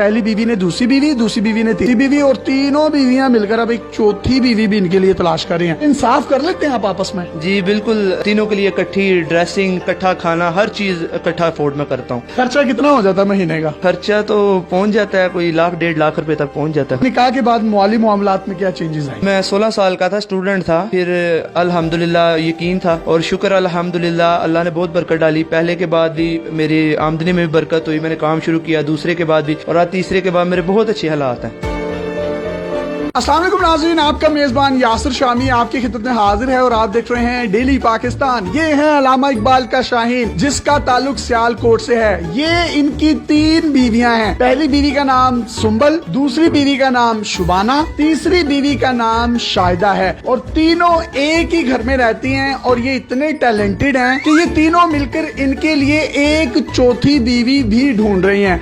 पहली बीवी ने दूसरी बीवी ने तीसरी बीवी, और तीनों बीवियां मिलकर अब एक चौथी बीवी भी इनके लिए तलाश कर रही हैं। इंसाफ कर लेते हैं आप आपस में? जी बिल्कुल, तीनों के लिए इकट्ठी ड्रेसिंग, इकट्ठा खाना, हर चीज इकट्ठा अफोर्ड में करता हूँ। खर्चा कितना हो जाता है महीने का? खर्चा तो पहुँच जाता है, कोई 1-1.5 लाख रुपए तक पहुँच जाता है। निकाह के बाद माली मामलात में क्या चेंजेस आए? मैं 16 साल का था, स्टूडेंट था, फिर अल्हम्दुलिल्लाह यकीन था और शुक्र अल्हम्दुलिल्लाह अल्लाह ने बहुत बरकत डाली। पहले के बाद भी मेरी आमदनी में भी बरकत हुई, मैंने काम शुरू किया, दूसरे के बाद भी, और आज तीसरे के बाद मेरे बहुत अच्छे हालात हैं। अस्सलाम वालेकुम नाज़रीन, आपका मेजबान यासिर शामी आपकी खिदमत में हाजिर है और आप देख रहे हैं डेली पाकिस्तान। ये है अल्लामा इकबाल का शाहीन, जिसका ताल्लुक सियालकोट से है। ये इनकी 3 बीवियां हैं। पहली बीवी का नाम सुंबल, दूसरी बीवी का नाम शुबाना, तीसरी बीवी का नाम शाहिदा है, और तीनों एक ही घर में रहती हैं। और ये इतने टैलेंटेड हैं कि ये तीनों मिलकर इनके लिए एक चौथी बीवी भी ढूंढ रही हैं।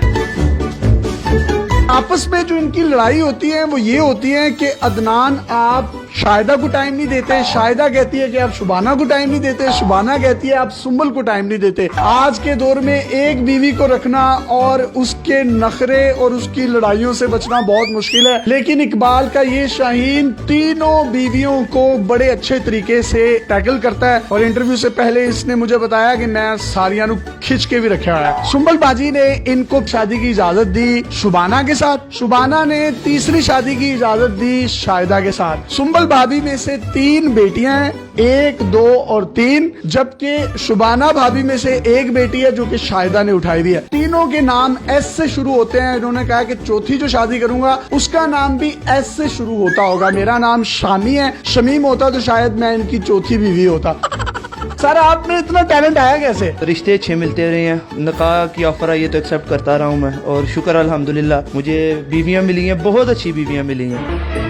आपस में जो इनकी लड़ाई होती है वो ये होती है कि अदनान आप शाहिदा को टाइम नहीं देते, शाहिदा कहती है कि आप शुबाना को टाइम नहीं देते, शुबाना कहती है आप सुंबल को टाइम नहीं देते। आज के दौर में एक बीवी को रखना और उसके नखरे और उसकी लड़ाइयों से बचना बहुत मुश्किल है, लेकिन इकबाल का ये शाहीन तीनों बीवियों को बड़े अच्छे तरीके से टैकल करता है। और इंटरव्यू से पहले इसने मुझे बताया कि मैं सारिया नु खिंच के भी रखा है। सुंबल बाजी ने इनको शादी की इजाजत दी शुबाना के साथ, शुबाना ने तीसरी शादी की इजाजत दी शाहिदा के साथ। सुंबल भाभी में से 3 बेटियां हैं, 1, 2 और 3, जबकि शुबाना भाभी में से 1 बेटी है जो कि शाहिदा ने उठाई हुई है। तीनों के नाम एस से शुरू होते हैं। इन्होंने कहा कि चौथी जो शादी करूंगा उसका नाम भी एस से शुरू होता होगा। मेरा नाम शामी है, शमीम होता तो शायद मैं इनकी चौथी बीवी होता। सर आप में इतना टैलेंट आया कैसे? रिश्ते अच्छे मिलते रहे हैं, निकाह की ऑफर आई है तो एक्सेप्ट करता रहा हूँ मैं, और शुक्र अल्हम्दुलिल्लाह मुझे बीवियां मिली हैं, बहुत अच्छी बीवियां मिली हैं।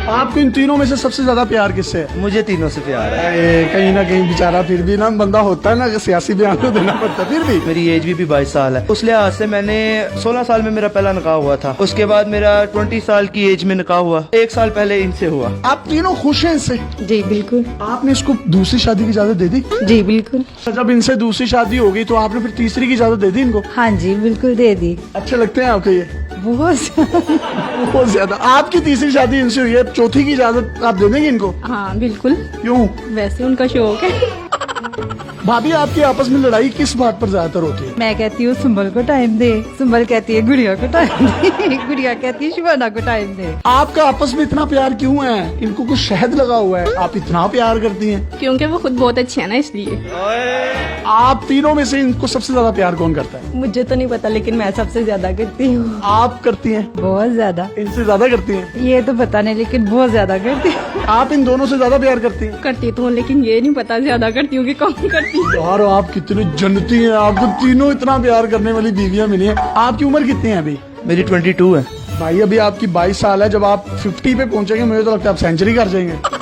आपको इन तीनों में से सबसे ज्यादा प्यार किससे है? मुझे तीनों से प्यार है। कहीं ना कहीं बेचारा फिर भी ना बंदा होता है ना सियासी बयान तो देना पड़ता है, फिर भी मेरी एज भी 22 साल है। उस लिहाज से मैंने 16 साल में मेरा पहला निकाह हुआ था, उसके बाद मेरा 20 साल की एज में निकाह हुआ, 1 साल पहले इनसे हुआ। आप तीनों खुश हैं इससे? जी बिल्कुल। आपने इसको दूसरी शादी की इजाजत दे दी? जी बिल्कुल। जब इनसे दूसरी शादी हो गई तो आपने फिर तीसरी की इजाजत दे दी इनको? हाँ जी बिल्कुल दे दी। अच्छे लगते हैं आपको ये? बहुत ज्यादा। आपकी तीसरी शादी इनसे हुई है, चौथी की इजाजत आप दे देंगे इनको? हाँ बिल्कुल। क्यों? वैसे उनका शौक है। भाभी आपकी आपस में लड़ाई किस बात पर ज्यादातर होती है? मैं कहती हूँ सुंबल को टाइम दे, सुंबल कहती है गुड़िया को टाइम दे, गुड़िया कहती है शुबाना को टाइम दे। आपका आपस में इतना प्यार क्यों है? इनको कुछ शहद लगा हुआ है, आप इतना प्यार करती हैं? क्योंकि वो खुद बहुत अच्छे है ना, इसलिए। आप तीनों में से इनको सबसे ज्यादा प्यार कौन करता है? मुझे तो नहीं पता, लेकिन मैं सबसे ज्यादा करती हूँ। आप करती हैं? बहुत ज्यादा। इनसे ज्यादा करती हैं? ये तो पता नहीं, लेकिन बहुत ज्यादा करती हूँ। आप इन दोनों से ज्यादा प्यार करती हैं? करती तो हूँ, लेकिन ये नहीं पता ज्यादा करती हूँ कि कम करती हूँ। यार आप कितनी जन्नती हैं, आपको तीनों इतना प्यार करने वाली बीवियां मिली हैं। आपकी उम्र कितनी है अभी? मेरी 22 है। भाई अभी आपकी 22 साल है, जब आप 50 पे पहुंचेंगे मुझे तो लगता है आप सेंचुरी कर जाएंगे।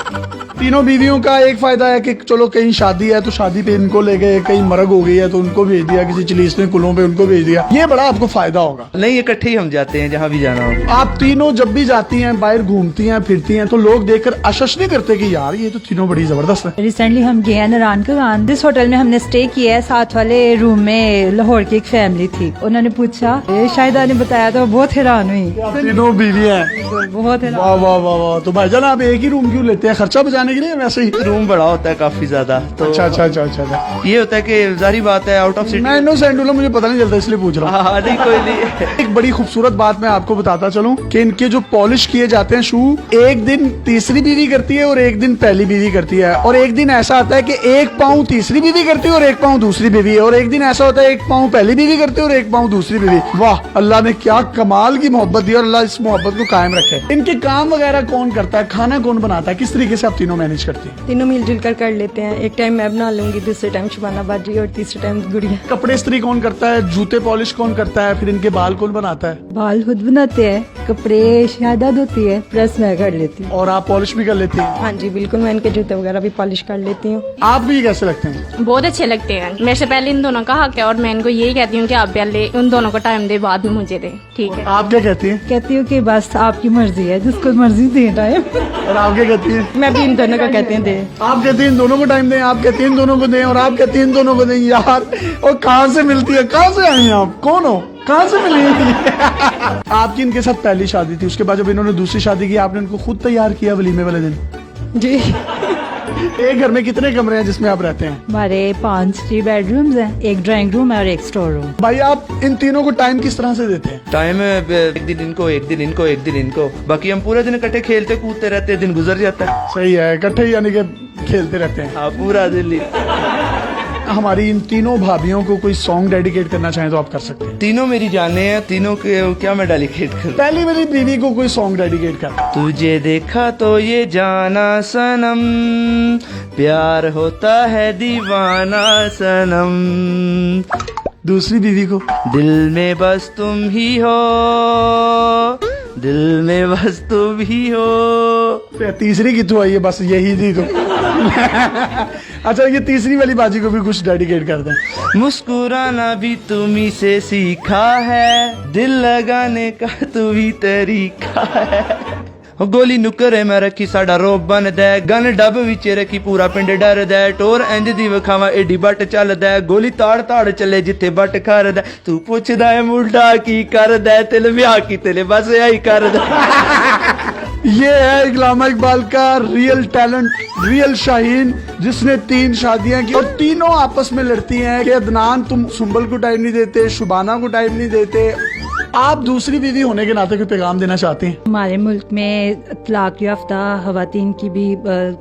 तीनों बीवियों का एक फायदा है कि चलो कहीं शादी है तो शादी पे इनको ले गए, कहीं मरग हो गई है तो उनको भेज दिया, किसी चिलीसने कुलों पे उनको भेज दिया, ये बड़ा आपको फायदा होगा। नहीं, इकट्ठे ही हम जाते हैं जहाँ भी जाना हो। आप तीनों जब भी जाती हैं, बाहर घूमती हैं, फिरती हैं, तो लोग देखकर आश्चर्य नहीं करते कि यार ये तो तीनों बड़ी जबरदस्त है? रिसेंटली हम गए हैं नारायण का, जिस होटल में हमने स्टे किया है, साथ वाले रूम में लाहौर की एक फैमिली थी। उन्होंने पूछा, शाहिदा ने बताया तो बहुत हैरान हुई। तीनों बीवी हैं? बहुत हैरान। वाह वाह वाह वाह। तो भाईजान आप एक ही रूम क्यों लेते हैं? खर्चा बचाने के लिए? वैसे ही रूम बड़ा होता है काफी ज्यादा, तो अच्छा। ये होता है कि जारी बात है आउट ऑफ सिटी। मैं इनोसेंट हूं, मुझे पता नहीं चलता इसलिए पूछ रहा हूँ। हाँ नहीं कोई नहीं। एक बड़ी खूबसूरत बात मैं आपको बताता चलूं कि इनके जो पॉलिश किए जाते हैं शू, एक दिन तीसरी बीवी करती है और एक दिन पहली बीवी करती है, और एक दिन ऐसा आता है कि 1 पाँव तीसरी बीवी करती है और 1 पाँव दूसरी बीवी है, और एक दिन ऐसा होता है 1 पाँव पहली बीवी करती है और 1 पाँव दूसरी बीवी। वाह, अल्लाह ने क्या कमाल की मोहब्बत दी और अल्लाह इस मोहब्बत को कायम रखे। इनके काम वगैरह कौन करता है? खाना कौन बनाता है? किस तरीके से आप तीनों मैनेज करती हैं? तीनों मिलजुल कर लेते हैं। एक टाइम मैं बना लूंगी, दूसरे टाइम शुबाना बाजी और तीसरे टाइम गुड़िया। कपड़े इस्त्री कौन करता है? जूते पॉलिश कौन करता है? फिर इनके बाल कौन बनाता है? बाल खुद बनाते हैं, कपड़े शाहिदा धोती है, प्रेस मैं कर लेती हूँ। और आप पॉलिश भी कर लेती हैं? हाँ जी बिल्कुल, मैं इनके जूते वगैरह भी पॉलिश कर लेती हूँ। आप भी कैसे लगते हैं? बहुत अच्छे लगते हैं। मेरे से पहले इन दोनों का हक है और मैं इनको यही कहती हूँ कि आप पहले उन दोनों को टाइम दे, बाद में मुझे दे। ठीक है। आप क्या कहती हैं? कहती हूँ कि बस आपकी मर्जी है, जिसको मर्जी दे टाइम। और आप क्या कहती हैं? मैं भी इन दोनों को कहते हैं दे। आप कहते हैं इन दोनों को टाइम दें, आप कहते हैं इन दोनों को दें, और आप कहते हैं इन दोनों को दें। यार और कहाँ से मिलती है, कहाँ से आई हैं आप, कौन हो, कहाँ से मिली? आपकी इनके साथ पहली शादी थी, उसके बाद जब इन्होंने दूसरी शादी की आपने इनको खुद तैयार किया वलीमे वाले दिन? जी। एक घर में कितने कमरे हैं जिसमें आप रहते हैं? हमारे 5 3 बेडरूम्स हैं, एक ड्राइंग रूम है और एक स्टोर रूम। भाई आप इन तीनों को टाइम किस तरह से देते हैं? टाइम एक दिन इनको, एक दिन इनको, एक दिन इनको, बाकी हम पूरे दिन इकट्ठे खेलते कूदते रहते हैं, दिन गुजर जाता है। सही है, इकट्ठे यानी कि खेलते रहते हैं। हाँ, पूरा दिन ही। हमारी इन तीनों भाभियों को कोई सॉन्ग डेडिकेट करना चाहें तो आप कर सकते हैं। तीनों मेरी जाने हैं, तीनों के क्या मैं डेडिकेट करूं? पहली मेरी बीवी को कोई सॉन्ग डेडिकेट कर। तुझे देखा तो ये जाना सनम, प्यार होता है दीवाना सनम, दूसरी बीवी को दिल में बस तुम ही हो, दिल में बस तुम ही हो। तीसरी की तो आई है, बस यही थी तो। अच्छा, ये तीसरी वाली बाजी को भी कुछ डेडिकेट कर दें। मुस्कुराना भी तुम्ही से सीखा है, दिल लगाने का तू भी तरीका है। गोली नुकरे मैं रखी साडा रोब बन दे, गन डब विच रखी पूरा पिंड डर दे, टोर इंज दी विखावा एडी बट चल दे, गोली ताड़ ताड़ चले जिथे बट कर दे, तू पुछदा है मुंडा की कर दे, तिल ब्याह की तिल बस यही कर दे। ये है इकलामा इकबाल का रियल टैलेंट, रियल शाहीन, जिसने 3 शादियां की और तीनों आपस में लड़ती हैं कि अदनान तुम सुंबल को टाइम नहीं देते, शुबाना को टाइम नहीं देते। आप दूसरी बीवी होने के नाते कोई पैगाम देना चाहते हैं? हमारे मुल्क में तलाक याफ्ता खवातीन की भी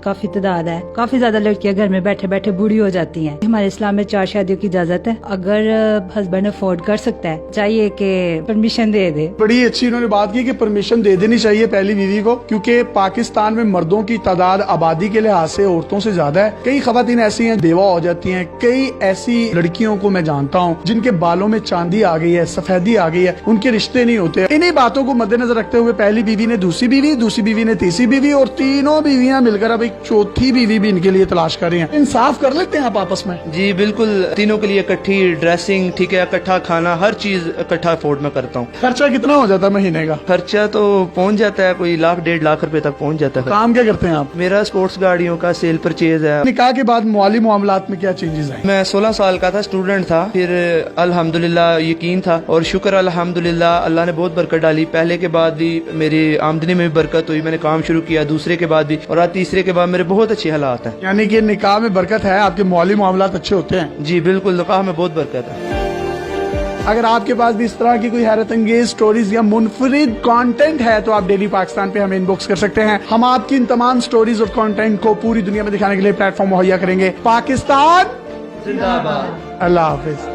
काफी तादाद है। काफी ज्यादा लड़कियां घर में बैठे बैठे बूढ़ी हो जाती हैं। हमारे इस्लाम में 4 शादियों की इजाजत है। अगर हस्बैंड अफोर्ड कर सकता है, चाहिए कि परमिशन दे दे। बड़ी अच्छी इन्होंने बात की कि परमिशन दे देनी चाहिए पहली बीवी को, क्योंकि पाकिस्तान में मर्दों की तादाद आबादी के लिहाज से औरतों से ज्यादा है। कई खवातीन ऐसी हैं बेवा हो जाती हैं। कई ऐसी लड़कियों को मैं जानता हूँ जिनके बालों में चांदी आ गई है, सफेदी आ गई है, उनके रिश्ते नहीं होते। इन्हीं बातों को मद्देनजर रखते हुए पहली बीवी ने दूसरी बीवी, दूसरी बीवी ने तीसरी बीवी, और तीनों बीवियां मिलकर अब एक चौथी बीवी भी इनके लिए तलाश कर रही हैं। इंसाफ कर लेते हैं आप आपस में? जी बिल्कुल, तीनों के लिए इकट्ठी ड्रेसिंग, ठीक है, इकट्ठा खाना, हर चीज इकट्ठा अफोर्ड में करता हूँ। खर्चा कितना हो जाता है महीने का? खर्चा तो पहुँच जाता है कोई 1 1.5 लाख रुपए तक पहुँच जाता है। काम क्या करते हैं आप? मेरा स्पोर्ट्स गाड़ियों का सेल परचेज है। निकाह के बाद माली मामलात में क्या चेंजेस आए? मैं 16 साल का था, स्टूडेंट था, फिर अल्हम्दुलिल्लाह यकीन था और शुक्र अल्हम्दुलिल्लाह अल्लाह ने बहुत बरकत डाली। पहले के बाद भी मेरी आमदनी में भी बरकत हुई, मैंने काम शुरू किया, दूसरे के बाद भी, और आज तीसरे के बाद मेरे बहुत अच्छे हालात हैं। यानी कि निकाह में बरकत है, आपके माली मामलात अच्छे होते हैं? जी बिल्कुल, निकाह में बहुत बरकत है। अगर आपके पास भी इस तरह की कोई हैरत अंगेज स्टोरीज या मुनफरिद कंटेंट है तो आप डेली पाकिस्तान पे हमें इनबॉक्स कर सकते हैं। हम आपकी इन तमाम स्टोरीज और कंटेंट को पूरी दुनिया में दिखाने के लिए प्लेटफॉर्म मुहैया करेंगे। पाकिस्तान जिंदाबाद। अल्लाह हाफिज।